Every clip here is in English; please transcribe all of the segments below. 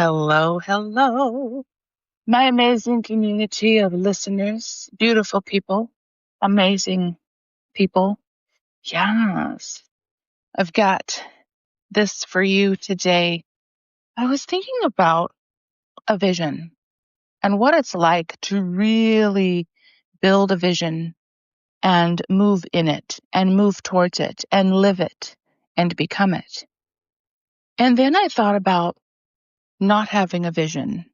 Hello, hello, my amazing community of listeners, beautiful people, amazing people. Yes, I've got this for you today. I was thinking about a vision and what it's like to really build a vision and move in it and move towards it and live it and become it. And then I thought about not having a vision.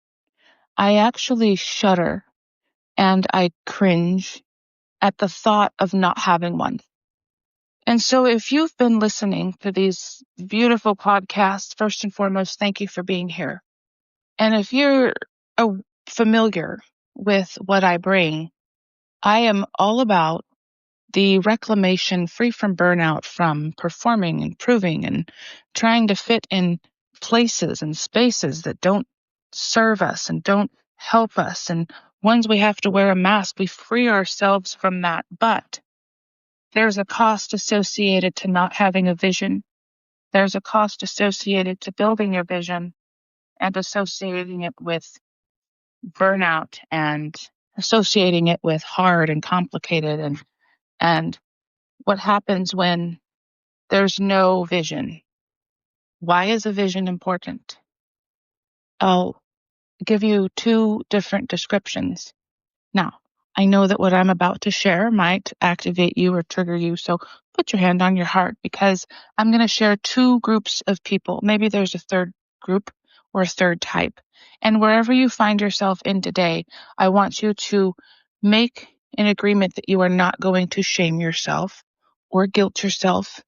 I actually shudder and I cringe at the thought of not having one. And so if you've been listening to these beautiful podcasts, first and foremost, thank you for being here. And if you're familiar with what I bring, I am all about the reclamation free from burnout, from performing and proving and trying to fit in places and spaces that don't serve us and don't help us, and ones we have to wear a mask. We free ourselves from that. But there's a cost associated to not having a vision. There's a cost associated to building your vision and associating it with burnout and associating it with hard and complicated and what happens when there's no vision. Why is a vision important? I'll give you two different descriptions. Now, I know that what I'm about to share might activate you or trigger you, so put your hand on your heart, because I'm going to share two groups of people. Maybe there's a third group or a third type. And wherever you find yourself in today, I want you to make an agreement that you are not going to shame yourself or guilt yourself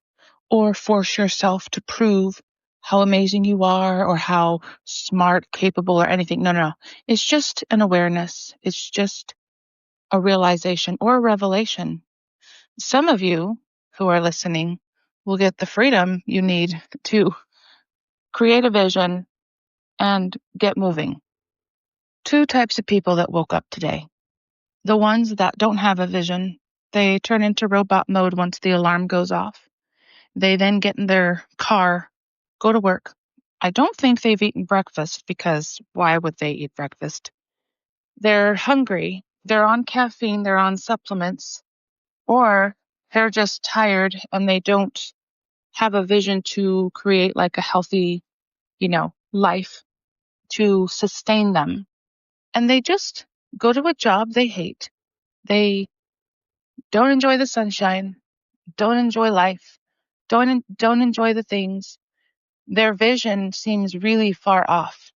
or force yourself to prove how amazing you are or how smart, capable, or anything. No, no, no. It's just an awareness. It's just a realization or a revelation. Some of you who are listening will get the freedom you need to create a vision and get moving. Two types of people that woke up today. The ones that don't have a vision, they turn into robot mode once the alarm goes off. They then get in their car, go to work. I don't think they've eaten breakfast, because why would they eat breakfast? They're hungry, they're on caffeine, they're on supplements, or they're just tired and they don't have a vision to create like a healthy, life to sustain them. And they just go to a job they hate. They don't enjoy the sunshine, don't enjoy life, don't enjoy the things. Their vision seems really far off.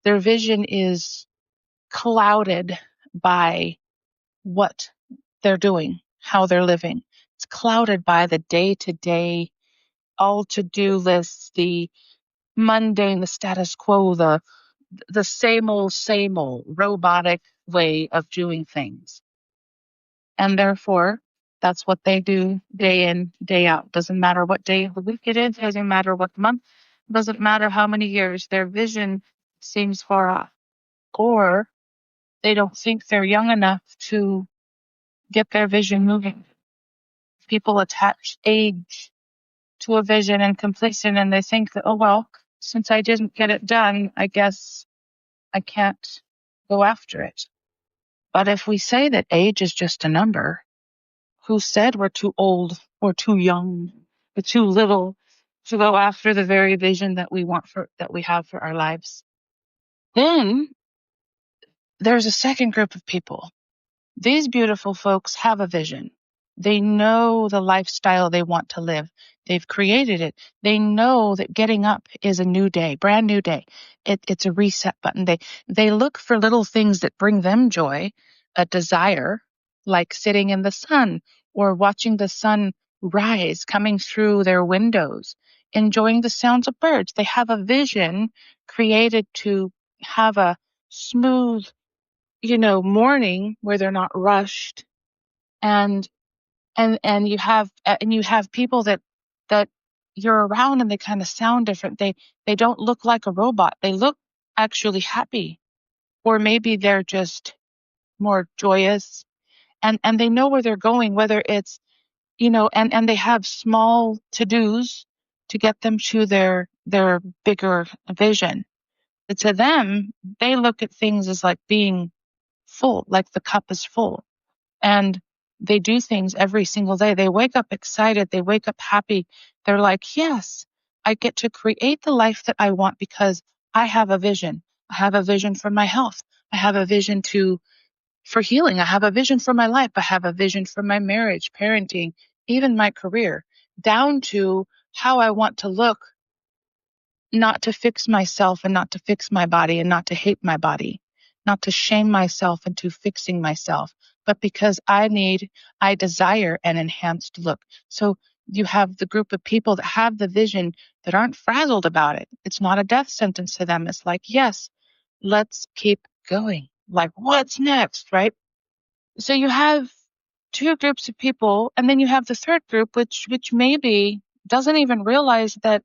Their vision is clouded by what they're doing, how they're living. It's clouded by the day-to-day, all to-do lists, the mundane, the status quo, the same old robotic way of doing things. And therefore, that's what they do day in, day out. Doesn't matter what day of the week it is, doesn't matter what month, doesn't matter how many years. Their vision seems far off. Or they don't think they're young enough to get their vision moving. People attach age to a vision and completion, and they think that, oh, well, since I didn't get it done, I guess I can't go after it. But if we say that age is just a number, who said we're too old or too young or too little to go after the very vision that we have for our lives? Then there's a second group of people. These beautiful folks have a vision. They know the lifestyle they want to live. They've created it. They know that getting up is a new day, brand new day. It's a reset button. They look for little things that bring them joy, a desire, like sitting in the sun or watching the sun rise coming through their windows, enjoying the sounds of birds. They have a vision created to have a smooth, morning where they're not rushed, and you have people that you're around and they kind of sound different. They don't look like a robot. They look actually happy, or maybe they're just more joyous, and they know where they're going, whether it's, and they have small to-dos to get them to their bigger vision. To them, they look at things as like being full, like the cup is full. And they do things every single day. They wake up excited. They wake up happy. They're like, yes, I get to create the life that I want because I have a vision. I have a vision for my health. I have a vision for healing. I have a vision for my life. I have a vision for my marriage, parenting, even my career, down to how I want to look, not to fix myself and not to fix my body and not to hate my body, not to shame myself into fixing myself, but because I desire an enhanced look. So you have the group of people that have the vision that aren't frazzled about it. It's not a death sentence to them. It's like, yes, let's keep going. Like, what's next, right? So you have two groups of people, and then you have the third group, which maybe doesn't even realize that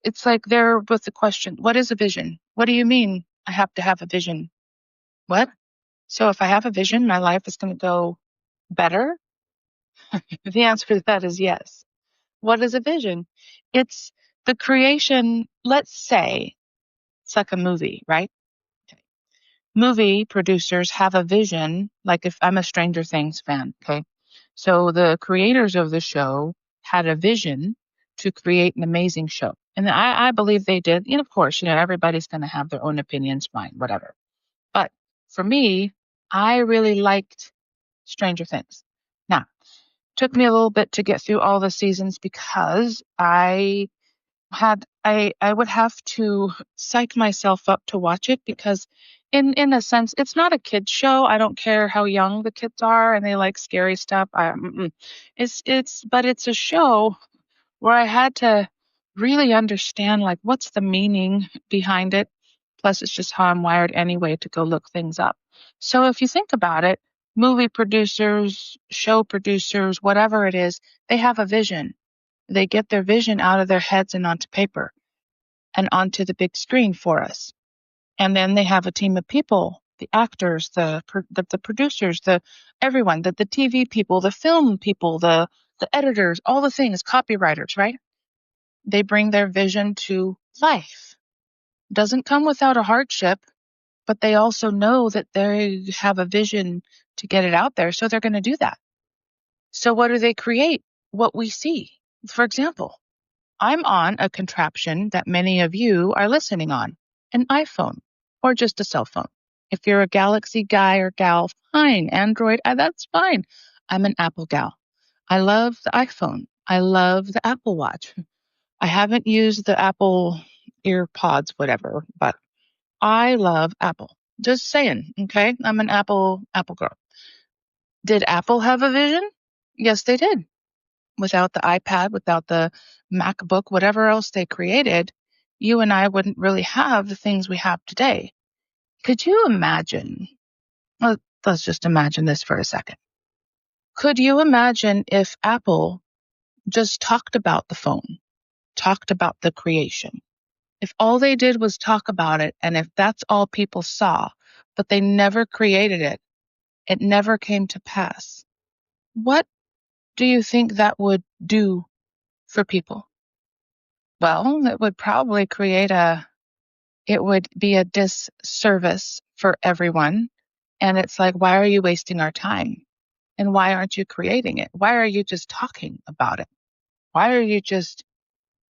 it's like they're with the question, what is a vision? What do you mean I have to have a vision? What? So if I have a vision, my life is going to go better? The answer to that is yes. What is a vision? It's the creation, let's say, it's like a movie, right? Okay. Movie producers have a vision, like if I'm a Stranger Things fan, okay? So the creators of the show had a vision to create an amazing show. And I believe they did. And of course, everybody's going to have their own opinions, fine, whatever. But for me, I really liked Stranger Things. Now, took me a little bit to get through all the seasons because I would have to psych myself up to watch it because in a sense it's not a kids show. I don't care how young the kids are and they like scary stuff. But it's a show where I had to really understand like what's the meaning behind it. Plus it's just how I'm wired anyway to go look things up. So if you think about it, movie producers, show producers, whatever it is, they have a vision. They get their vision out of their heads and onto paper and onto the big screen for us. And then they have a team of people, the actors, the producers, the everyone, the TV people, the film people, the editors, all the things, copywriters, right? They bring their vision to life. Doesn't come without a hardship, but they also know that they have a vision to get it out there, so they're going to do that. So what do they create? What we see. For example, I'm on a contraption that many of you are listening on, an iPhone or just a cell phone. If you're a Galaxy guy or gal, fine. Android, that's fine. I'm an Apple gal. I love the iPhone. I love the Apple Watch. I haven't used the Apple EarPods, whatever, but I love Apple. Just saying, okay? I'm an Apple girl. Did Apple have a vision? Yes, they did. Without the iPad, without the MacBook, whatever else they created, you and I wouldn't really have the things we have today. Could you imagine? Let's just imagine this for a second. Could you imagine if Apple just talked about the phone, talked about the creation? If all they did was talk about it, and if that's all people saw, but they never created it, it never came to pass, what do you think that would do for people? Well, it would probably it would be a disservice for everyone. And it's like, why are you wasting our time? And why aren't you creating it? Why are you just talking about it? Why are you just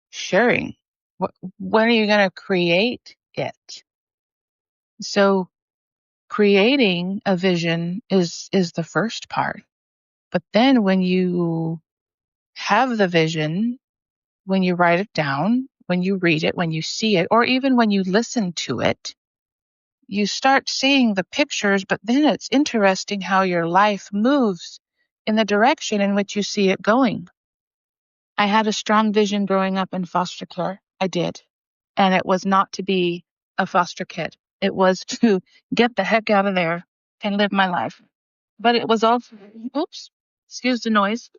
sharing? When are you going to create it? So creating a vision is the first part. But then when you have the vision, when you write it down, when you read it, when you see it, or even when you listen to it, you start seeing the pictures, but then it's interesting how your life moves in the direction in which you see it going. I had a strong vision growing up in foster care. I did. And it was not to be a foster kid. It was to get the heck out of there and live my life. But it was also, oops, excuse the noise.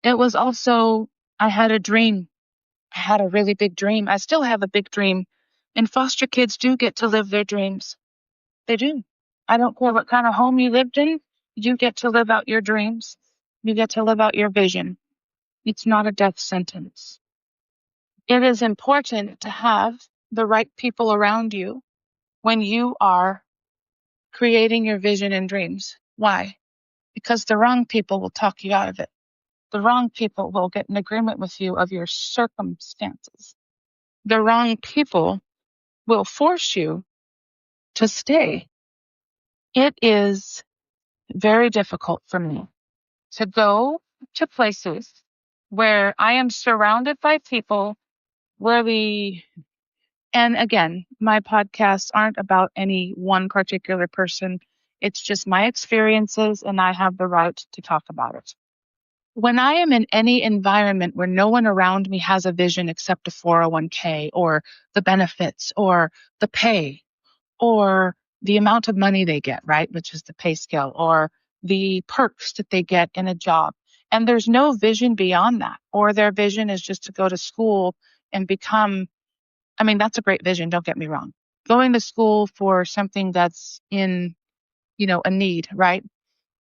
It was also, I had a dream. I had a really big dream. I still have a big dream. And foster kids do get to live their dreams. They do. I don't care what kind of home you lived in, you get to live out your dreams. You get to live out your vision. It's not a death sentence. It is important to have the right people around you when you are creating your vision and dreams. Why? Because the wrong people will talk you out of it. The wrong people will get in agreement with you of your circumstances. The wrong people will force you to stay. It is very difficult for me to go to places where I am surrounded by people where and again, my podcasts aren't about any one particular person. It's just my experiences, and I have the right to talk about it. When I am in any environment where no one around me has a vision except a 401k or the benefits or the pay or the amount of money they get, right? Which is the pay scale, or the perks that they get in a job. And there's no vision beyond that, or their vision is just to go to school and become, I mean, that's a great vision. Don't get me wrong. Going to school for something that's in, a need, right?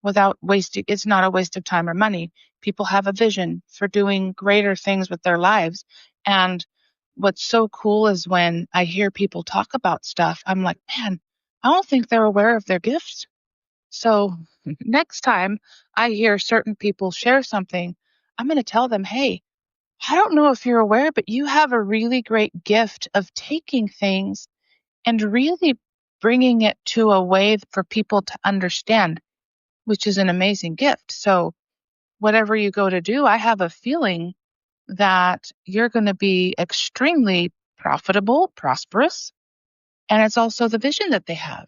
Without wasting, it's not a waste of time or money. People have a vision for doing greater things with their lives. And what's so cool is when I hear people talk about stuff, I'm like, man, I don't think they're aware of their gifts. So next time I hear certain people share something, I'm going to tell them, hey, I don't know if you're aware, but you have a really great gift of taking things and really bringing it to a way for people to understand, which is an amazing gift. So whatever you go to do, I have a feeling that you're going to be extremely profitable, prosperous, and it's also the vision that they have.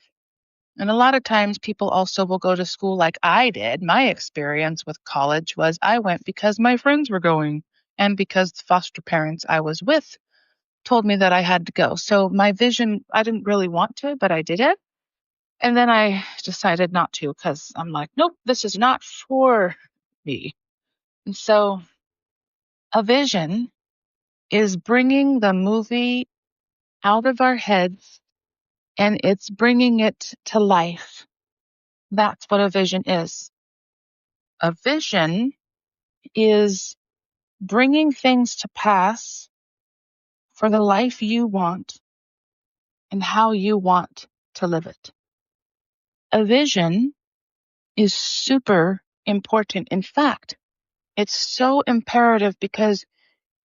And a lot of times people also will go to school like I did. My experience with college was I went because my friends were going and because the foster parents I was with told me that I had to go. So my vision, I didn't really want to, but I did it. And then I decided not to because I'm like, nope, this is not for me. And so a vision is bringing the movie out of our heads and it's bringing it to life. That's what a vision is. A vision is bringing things to pass for the life you want and how you want to live it. A vision is super important. In fact, it's so imperative because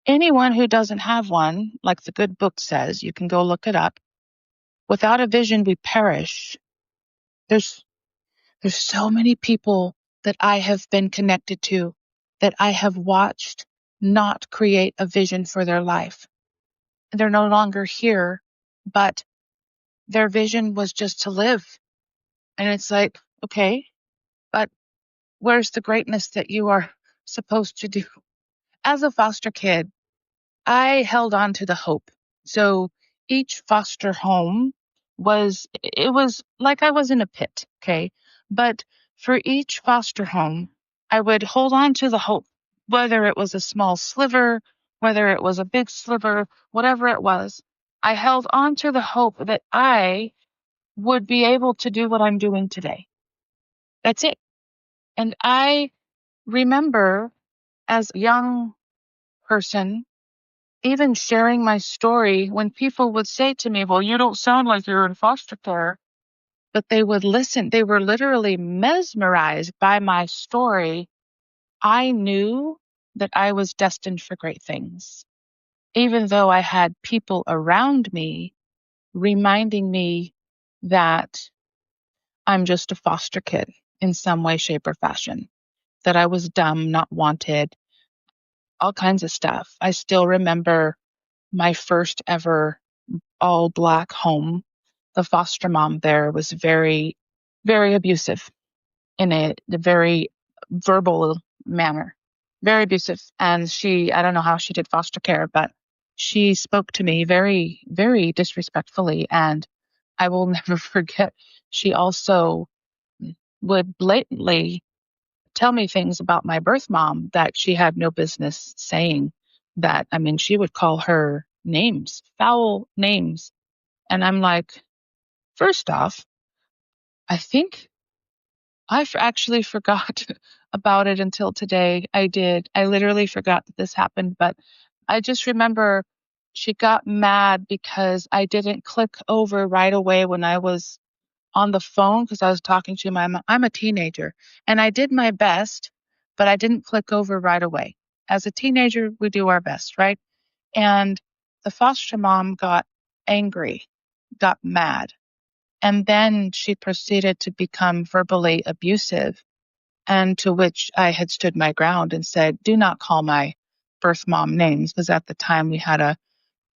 anyone who doesn't have one, like the good book says, you can go look it up. Without a vision, we perish. There's so many people that I have been connected to that I have watched not create a vision for their life. They're no longer here, but their vision was just to live. And it's like, okay, but where's the greatness that you are supposed to do? As a foster kid, I held on to the hope. So each foster home it was like I was in a pit, okay? But for each foster home, I would hold on to the hope, whether it was a small sliver, whether it was a big sliver, whatever it was. I held on to the hope that I would be able to do what I'm doing today. That's it. And I remember as a young person, even sharing my story, when people would say to me, well, you don't sound like you're in foster care, but they would listen. They were literally mesmerized by my story. I knew that I was destined for great things, even though I had people around me reminding me that I'm just a foster kid in some way, shape, or fashion, that I was dumb, not wanted, all kinds of stuff. I still remember my first ever all black home. The foster mom there was very, very abusive in a very verbal manner, very abusive. And I don't know how she did foster care, but she spoke to me very, very disrespectfully. And I will never forget, she also would blatantly tell me things about my birth mom that she had no business saying. That, I mean, she would call her names, foul names. And I'm like, first off, I think actually forgot about it until today. I did. I literally forgot that this happened, but I just remember She got mad because I didn't click over right away when I was on the phone because I was talking to my mom. I'm a teenager and I did my best, but I didn't click over right away. As a teenager, we do our best, right? And the foster mom got angry, got mad, and then she proceeded to become verbally abusive. And to which I had stood my ground and said, do not call my birth mom names, because at the time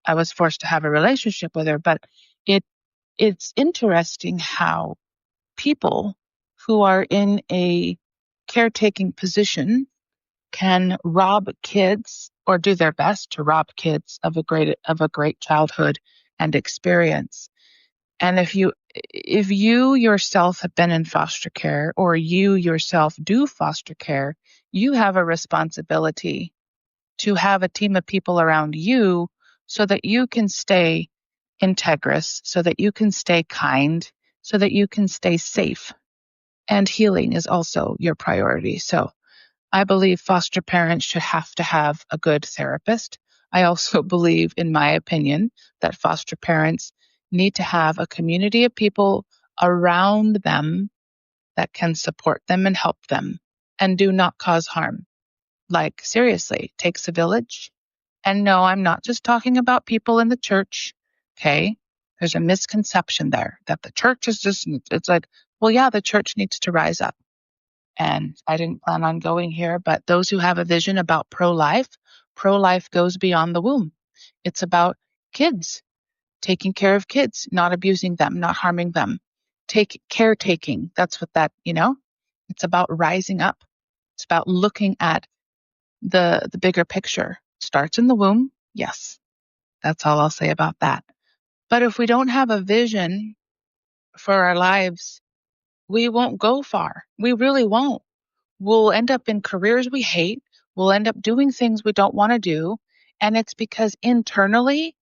I was forced to have a relationship with her. But it it's interesting how people who are in a caretaking position can rob kids or do their best to rob kids of a great childhood and experience. And if you yourself have been in foster care or you yourself do foster care, you have a responsibility to have a team of people around you so that you can stay integrous, so that you can stay kind, so that you can stay safe. And healing is also your priority. So I believe foster parents should have to have a good therapist. I also believe, in my opinion, that foster parents need to have a community of people around them that can support them and help them and do not cause harm. Like, seriously, takes a village. And no, I'm not just talking about people in the church. Okay. There's a misconception there that the church is just, it's like, well, yeah, the church needs to rise up. And I didn't plan on going here, but those who have a vision about pro life goes beyond the womb. It's about kids, taking care of kids, not abusing them, not harming them. Caretaking. That's what it's about rising up. It's about looking at the bigger picture. Starts in the womb. Yes. That's all I'll say about that. But if we don't have a vision for our lives, we won't go far. We really won't. We'll end up in careers we hate. We'll end up doing things we don't want to do. And it's because internally,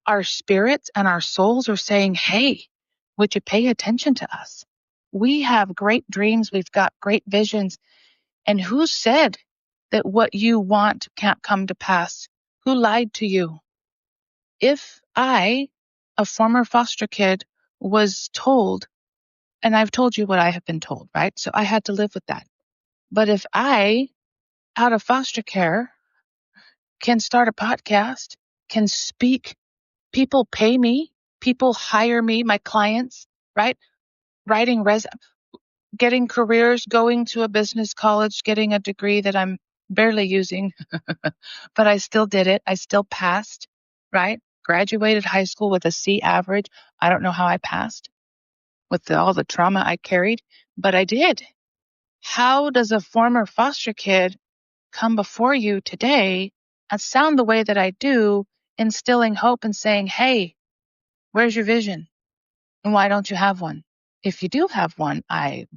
our spirits and our souls are saying, hey, would you pay attention to us? We have great dreams. We've got great visions. And who said that what you want can't come to pass? Who lied to you? If I, a former foster kid, was told, and I've told you what I have been told, right? So I had to live with that. But if I, out of foster care, can start a podcast, can speak, people pay me, people hire me, my clients, right? Writing getting careers, going to a business college, getting a degree that I'm barely using, but I still did it. I still passed, right? Graduated high school with a C average. I don't know how I passed with all the trauma I carried, but I did. How does a former foster kid come before you today and sound the way that I do, instilling hope and saying, hey, where's your vision? And why don't you have one? If you do have one, I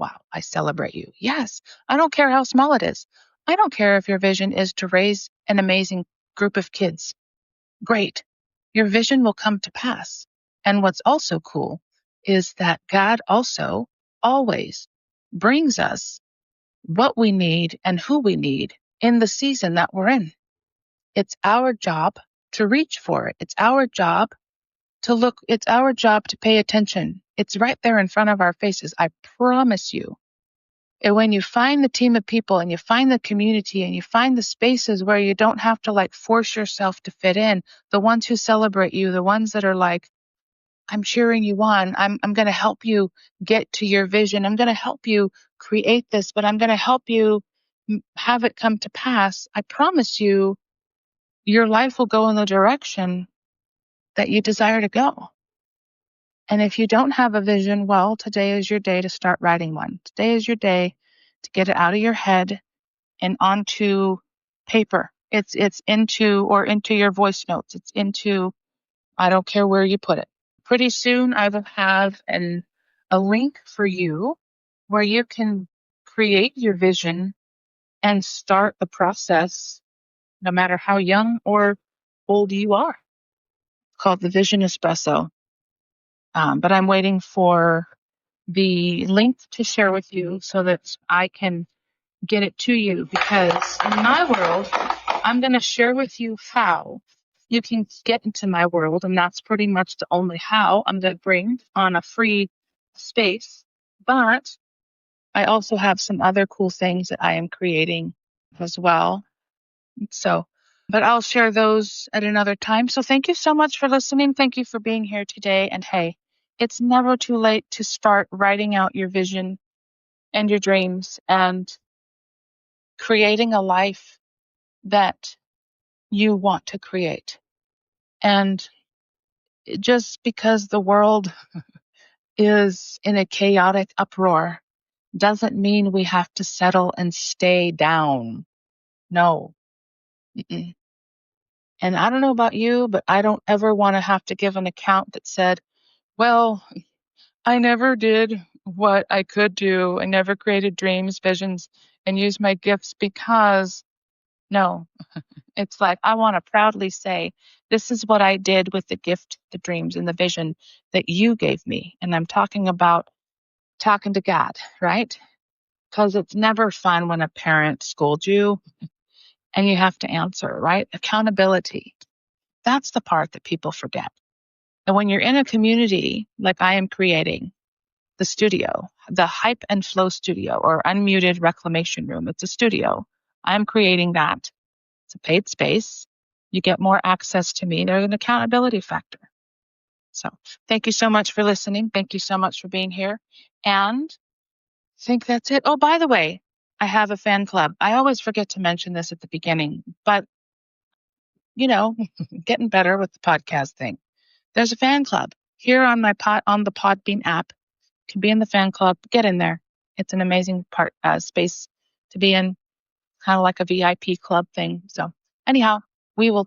celebrate you. Yes, I don't care how small it is. I don't care if your vision is to raise an amazing group of kids. Great. Your vision will come to pass. And what's also cool is that God also always brings us what we need and who we need in the season that we're in. It's our job to reach for it. It's our job to look. It's our job to pay attention. It's right there in front of our faces. I promise you. And when you find the team of people and you find the community and you find the spaces where you don't have to force yourself to fit in, the ones who celebrate you, the ones that are like, I'm cheering you on. I'm going to help you get to your vision. I'm going to help you create this, but I'm going to help you have it come to pass. I promise you, your life will go in the direction that you desire to go. And if you don't have a vision, well, today is your day to start writing one. Today is your day to get it out of your head and onto paper. It's into your voice notes. It's into, I don't care where you put it. Pretty soon I will have a link for you where you can create your vision and start the process no matter how young or old you are. It's called the Vision Espresso. But I'm waiting for the link to share with you so that I can get it to you, because in my world, I'm going to share with you how you can get into my world, and that's pretty much the only how I'm going to bring on a free space. But I also have some other cool things that I am creating as well. So, but I'll share those at another time. So thank you so much for listening. Thank you for being here today. And hey, it's never too late to start writing out your vision and your dreams and creating a life that you want to create. And just because the world is in a chaotic uproar doesn't mean we have to settle and stay down. No. Mm-mm. And I don't know about you, but I don't ever want to have to give an account that said, well, I never did what I could do. I never created dreams, visions, and used my gifts because no, it's like I want to proudly say, this is what I did with the gift, the dreams, and the vision that you gave me. And I'm talking about talking to God, right? Because it's never fun when a parent scolds you and you have to answer, right? Accountability. That's the part that people forget. And when you're in a community like I am creating, the studio, the Hype and Flow studio or unmuted reclamation room, it's a studio. I'm creating that. It's a paid space. You get more access to me. There's an accountability factor. So thank you so much for listening. Thank you so much for being here. And I think that's it. Oh, by the way, I have a fan club. I always forget to mention this at the beginning, but you know, getting better with the podcast thing. There's a fan club here on on the Podbean app. You can be in the fan club. Get in there. It's an amazing space to be in, kind of like a VIP club thing. So anyhow, we will